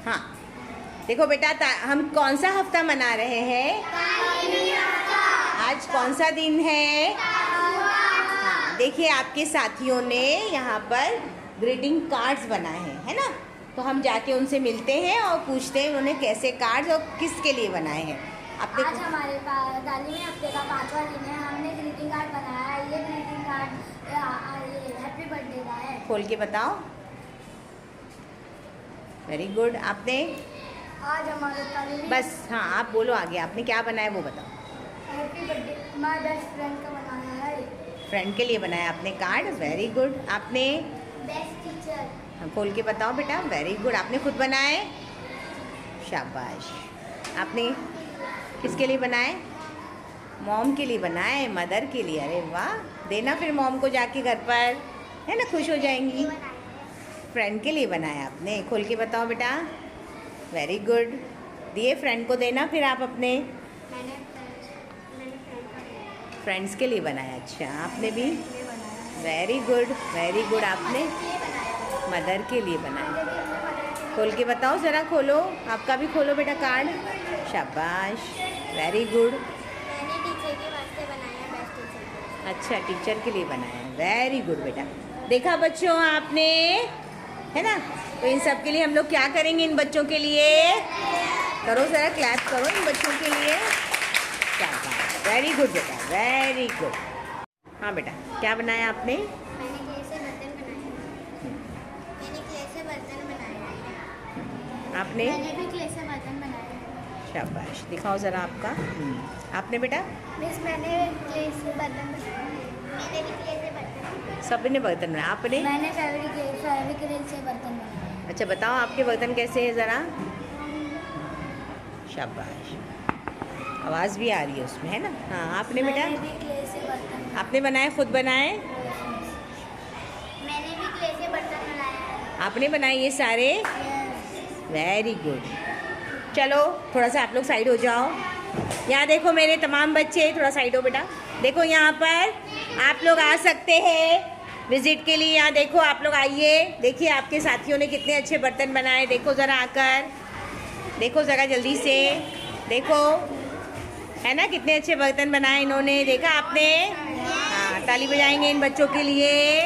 हाँ देखो बेटा, हम कौन सा हफ्ता मना रहे हैं? आज कौन सा दिन है? हाँ देखिए, आपके साथियों ने यहाँ पर ग्रीटिंग कार्ड्स बनाए हैं, है ना? तो हम जाके उनसे मिलते हैं और पूछते हैं उन्होंने कैसे कार्ड्स और किसके लिए बनाए हैं। आज हमारे तालीमी हफ्ते का 5वां दिन है। हमने ग्रीटिंग कार्ड बनाया है। ये ग्रीटिंग कार्ड हैप्पी बर्थडे का है। खोल के बताओ। Very good. आपने आज हमारे तालीमी बस हाँ आप बोलो आगे, आपने क्या बनाया वो बताओ। Happy birthday my best friend का बनाया है। फ्रेंड के लिए बनाया आपने कार्ड। Very good. आपने बेस्ट टीचर। खोल के बताओ बेटा। Very good. आपने खुद बनाए? शाबाश। आपने किसके लिए बनाए? मॉम के लिए बनाए, मदर के लिए। अरे वाह, देना फिर मॉम को जाके घर पर, है ना, खुश हो जाएंगी। फ्रेंड के लिए बनाया आपने। खोल के बताओ बेटा। Very good. दिए फ्रेंड को देना फिर आप अपने फ्रेंड्स के लिए बनाया। अच्छा, आपने भी? Very good, very good. आपने मदर के लिए बनाया। खोल के बताओ ज़रा, खोलो, आपका भी खोलो बेटा कार्ड। शाबाश, वेरी गुड। मैंने टीचर के वास्ते बनाया, बेस्ट टीचर। अच्छा, टीचर के लिए बनाया। वेरी गुड बेटा। देखा बच्चों आपने, है ना? तो इन सब के लिए हम लोग क्या करेंगे? इन बच्चों के लिए करो ज़रा, क्लैप करो इन बच्चों के लिए। शाबाश, वेरी गुड बेटा, वेरी गुड। हाँ बेटा, क्या बनाया आपने? मैंने क्ले से बर्तन बनाया। मैंने क्ले से बर्तन बनाया। आपने? मैंने भी क्ले से बर्तन बनाया। शाबाश, दिखाओ ज़रा आपका। आपने बेटा? मिस मैंने क्ले से बर्तन बनाया। मैंने भी क्ले से बर्तन। सबने बर्तन बनाया। आपने? मैंने फेविक्रिल से बर्तन बनाया। अच्छा, बताओ आपके बर्तन कैसे हैं ज़रा। शाबाश, आवाज़ भी आ रही है उसमें, है ना? हाँ, आपने बेटा? मैंने भी क्ले से बर्तन। आपने बनाए, खुद बनाए? मैंने भी क्ले से बर्तन बनाया। आपने बनाए ये सारे? Very good. चलो थोड़ा सा आप लोग साइड हो जाओ। यहाँ देखो मेरे तमाम बच्चे, थोड़ा साइड हो बेटा। देखो यहाँ पर आप लोग आ सकते हैं विजिट के लिए। यहाँ देखो, आप लोग आइए, देखिए आपके साथियों ने कितने अच्छे बर्तन बनाए। देखो ज़रा आकर, देखो ज़रा जल्दी से, देखो, है ना, कितने अच्छे बर्तन बनाए इन्होंने। देखा आपने? हाँ, ताली बजाएंगे इन बच्चों के लिए।